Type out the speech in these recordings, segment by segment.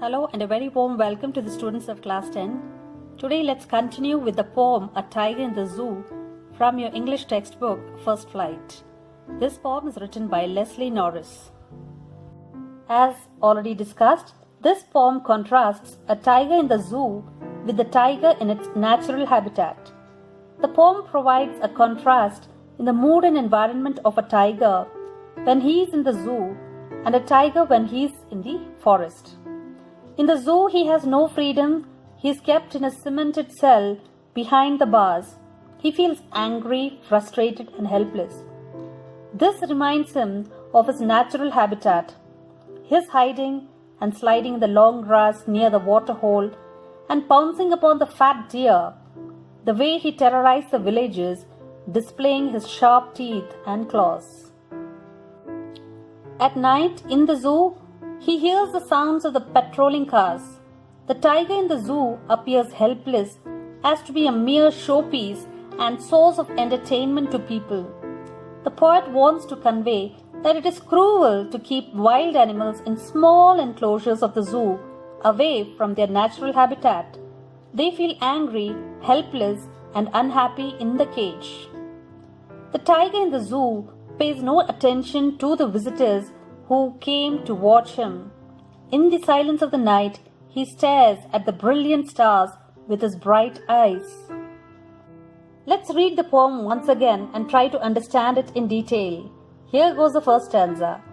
Hello and a very warm welcome to the students of class 10. Today let's continue with the poem A Tiger in the Zoo from your English textbook First Flight. This poem is written by Leslie Norris. As already discussed, this poem contrasts a tiger in the zoo with the tiger in its natural habitat. The poem provides a contrast in the mood and environment of a tiger when he is in the zoo and a tiger when he is in the forest. In the zoo, he has no freedom. He is kept in a cemented cell behind the bars. He feels angry, frustrated, and helpless. This reminds him of his natural habitat. He is hiding and sliding in the long grass near the water hole and pouncing upon the fat deer, the way he terrorized the villagers, displaying his sharp teeth and claws. At night, in the zoo, he hears the sounds of the patrolling cars. The tiger in the zoo appears helpless as to be a mere showpiece and source of entertainment to people. The poet wants to convey that it is cruel to keep wild animals in small enclosures of the zoo away from their natural habitat. They feel angry, helpless, and unhappy in the cage. The tiger in the zoo pays no attention to the visitors who came to watch him. In the silence of the night, he stares at the brilliant stars with his bright eyes. Let's read the poem once again and try to understand it in detail. Here goes the first stanza.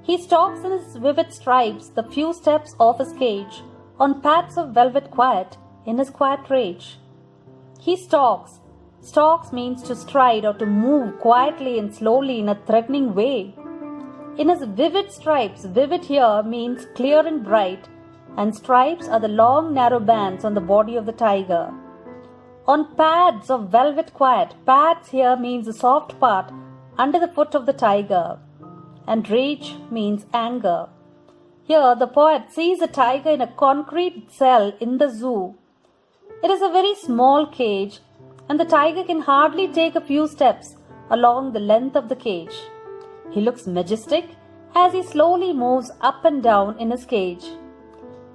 He stalks in his vivid stripes the few steps of his cage on paths of velvet quiet in his quiet rage. He stalks. Stalks means to stride or to move quietly and slowly in a threatening way. In his vivid stripes, vivid here means clear and bright, and stripes are the long narrow bands on the body of the tiger. On pads of velvet quiet, pads here means the soft part under the foot of the tiger, and rage means anger. Here the poet sees a tiger in a concrete cell in the zoo. It is a very small cage, and the tiger can hardly take a few steps along the length of the cage. He looks majestic as he slowly moves up and down in his cage.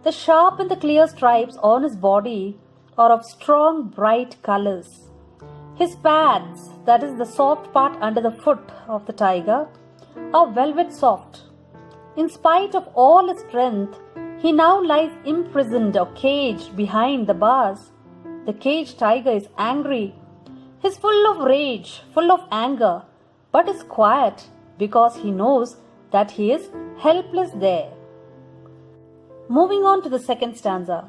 The sharp and the clear stripes on his body are of strong, bright colors. His pads, that is the soft part under the foot of the tiger, are velvet soft. In spite of all his strength, he now lies imprisoned or caged behind the bars. The caged tiger is angry. He is full of rage, full of anger, but is quiet because he knows that he is helpless there. Moving on to the second stanza.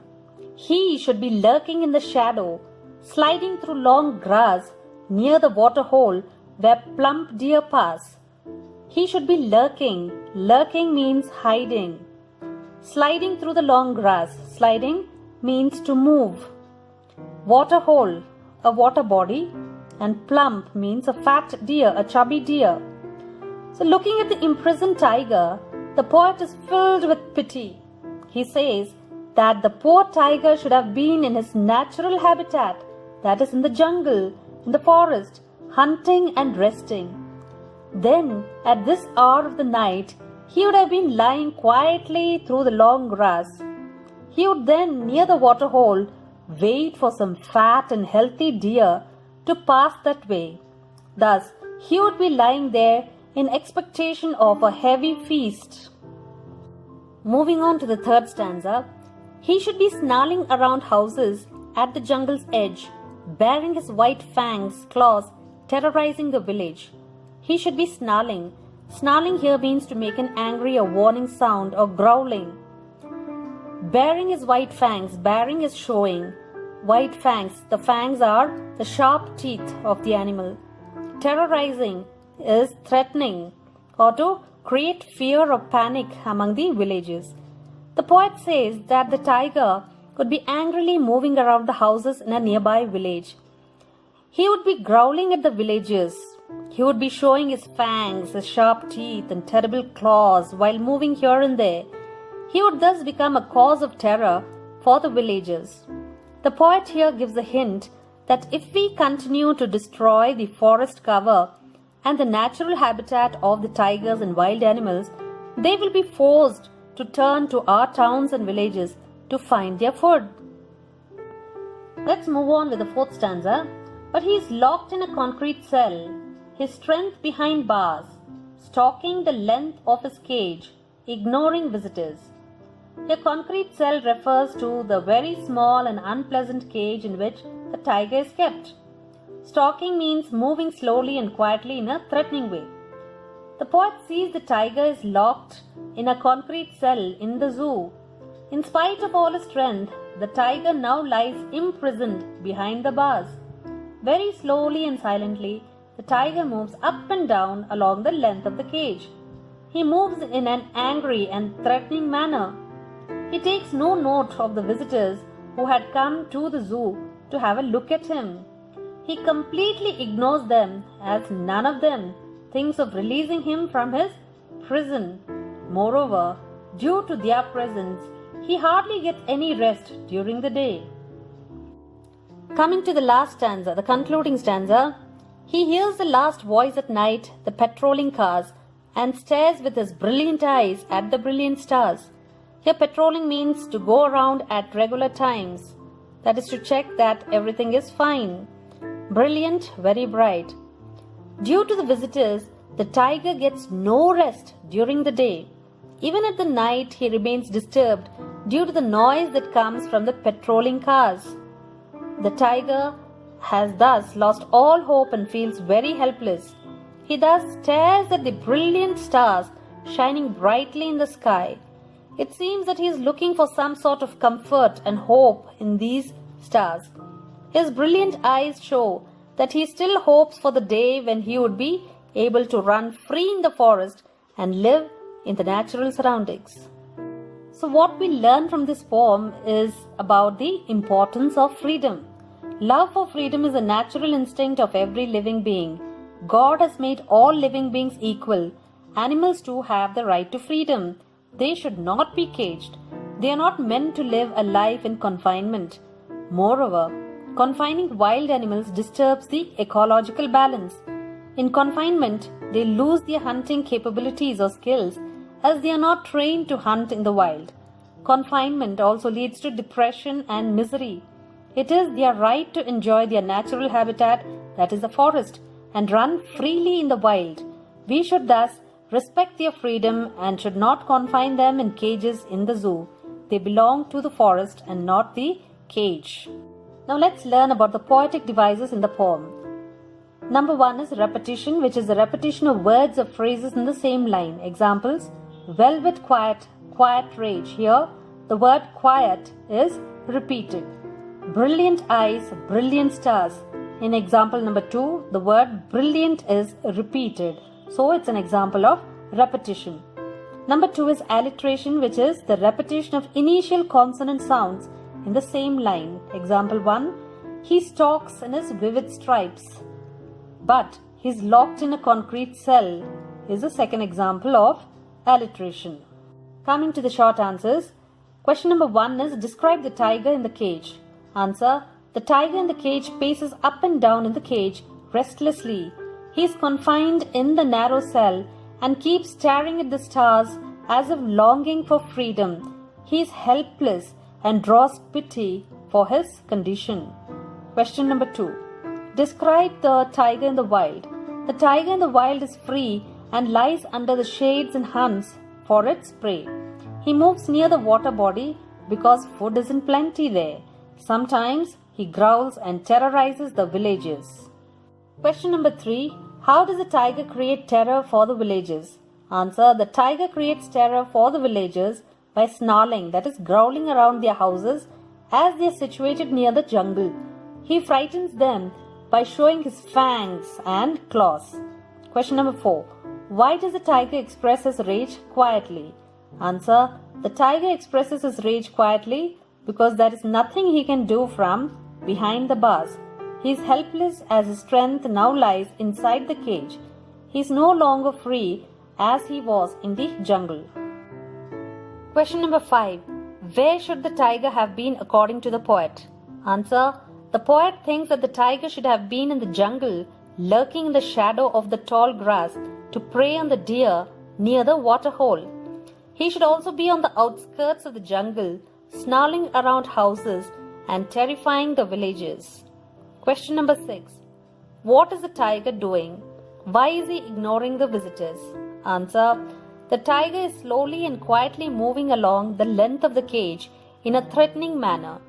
He should be lurking in the shadow, sliding through long grass near the water hole where plump deer pass. He should be lurking. Lurking means hiding. Sliding through the long grass. Sliding means to move. Water hole, a water body, and plump means a fat deer, a chubby deer. So looking at the imprisoned tiger, the poet is filled with pity. He says that the poor tiger should have been in his natural habitat, that is in the jungle, in the forest, hunting and resting. Then, at this hour of the night, he would have been lying quietly through the long grass. He would then, near the water hole, wait for some fat and healthy deer to pass that way. Thus, he would be lying there in expectation of a heavy feast. Moving on to the third stanza. He should be snarling around houses at the jungle's edge, baring his white fangs, claws, terrorizing the village. He should be snarling. Snarling here means to make an angry or warning sound or growling. Baring his white fangs, baring is showing. White fangs, the fangs are the sharp teeth of the animal. Terrorizing is threatening or to create fear or panic among the villagers. The poet says that the tiger would be angrily moving around the houses in a nearby village. He would be growling at the villagers. He would be showing his fangs, his sharp teeth and terrible claws while moving here and there. He would thus become a cause of terror for the villagers. The poet here gives a hint that if we continue to destroy the forest cover and the natural habitat of the tigers and wild animals, they will be forced to turn to our towns and villages to find their food. Let's move on with the fourth stanza. But he is locked in a concrete cell, his strength behind bars, stalking the length of his cage, ignoring visitors. A concrete cell refers to the very small and unpleasant cage in which the tiger is kept. Stalking means moving slowly and quietly in a threatening way. The poet sees the tiger is locked in a concrete cell in the zoo. In spite of all his strength, the tiger now lies imprisoned behind the bars. Very slowly and silently, the tiger moves up and down along the length of the cage. He moves in an angry and threatening manner. He takes no note of the visitors who had come to the zoo to have a look at him. He completely ignores them as none of them thinks of releasing him from his prison. Moreover, due to their presence, he hardly gets any rest during the day. Coming to the last stanza, the concluding stanza, he hears the last voice at night, the patrolling cars, and stares with his brilliant eyes at the brilliant stars. Here, patrolling means to go around at regular times. That is to check that everything is fine. Brilliant, very bright. Due to the visitors, the tiger gets no rest during the day. Even at the night, he remains disturbed due to the noise that comes from the patrolling cars. The tiger has thus lost all hope and feels very helpless. He thus stares at the brilliant stars shining brightly in the sky. It seems that he is looking for some sort of comfort and hope in these stars. His brilliant eyes show that he still hopes for the day when he would be able to run free in the forest and live in the natural surroundings. So what we learn from this poem is about the importance of freedom. Love for freedom is a natural instinct of every living being. God has made all living beings equal. Animals too have the right to freedom. They should not be caged. They are not meant to live a life in confinement. Moreover, confining wild animals disturbs the ecological balance. In confinement, they lose their hunting capabilities or skills as they are not trained to hunt in the wild. Confinement also leads to depression and misery. It is their right to enjoy their natural habitat, that is the forest, and run freely in the wild. We should thus respect their freedom and should not confine them in cages in the zoo. They belong to the forest and not the cage. Now let's learn about the poetic devices in the poem. Number 1 is repetition, which is the repetition of words or phrases in the same line. Examples: velvet quiet, quiet rage. Here, the word quiet is repeated. Brilliant eyes, brilliant stars. In example number 2, the word brilliant is repeated. So it's an example of repetition. Number 2 is alliteration, which is the repetition of initial consonant sounds in the same line. Example 1, he stalks in his vivid stripes, but he's locked in a concrete cell is a second example of alliteration. Coming to the short answers. Question number 1 is describe the tiger in the cage. Answer: the tiger in the cage paces up and down in the cage restlessly. He is confined in the narrow cell and keeps staring at the stars as if longing for freedom. He is helpless and draws pity for his condition. Question number 2. Describe the tiger in the wild. The tiger in the wild is free and lies under the shades and hunts for its prey. He moves near the water body because food is in plenty there. Sometimes he growls and terrorizes the villagers. Question number 3. How does the tiger create terror for the villagers? Answer: the tiger creates terror for the villagers by snarling, that is growling around their houses as they are situated near the jungle. He frightens them by showing his fangs and claws. Question number 4. Why does the tiger express his rage quietly? Answer: the tiger expresses his rage quietly because there is nothing he can do from behind the bars. He is helpless as his strength now lies inside the cage. He is no longer free as he was in the jungle. Question number 5. Where should the tiger have been according to the poet? Answer: the poet thinks that the tiger should have been in the jungle, lurking in the shadow of the tall grass to prey on the deer near the water hole. He should also be on the outskirts of the jungle, snarling around houses and terrifying the villagers. Question number 6. What is the tiger doing? Why is he ignoring the visitors? Answer. The tiger is slowly and quietly moving along the length of the cage in a threatening manner.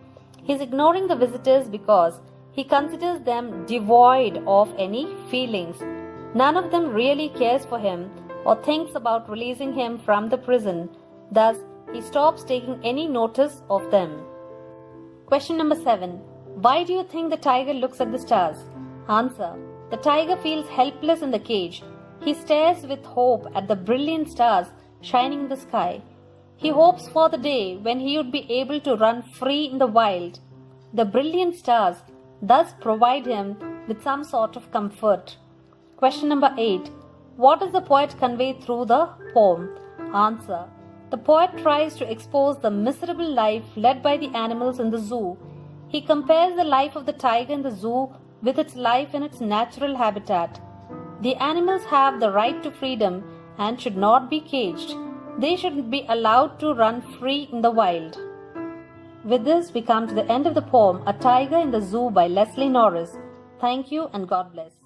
He is ignoring the visitors because he considers them devoid of any feelings. None of them really cares for him or thinks about releasing him from the prison. Thus, he stops taking any notice of them. Question number 7. Why do you think the tiger looks at the stars? Answer. The tiger feels helpless in the cage. He stares with hope at the brilliant stars shining in the sky. He hopes for the day when he would be able to run free in the wild. The brilliant stars thus provide him with some sort of comfort. Question number 8. What does the poet convey through the poem? Answer. The poet tries to expose the miserable life led by the animals in the zoo. He compares the life of the tiger in the zoo with its life in its natural habitat. The animals have the right to freedom and should not be caged. They should be allowed to run free in the wild. With this, we come to the end of the poem A Tiger in the Zoo by Leslie Norris. Thank you and God bless.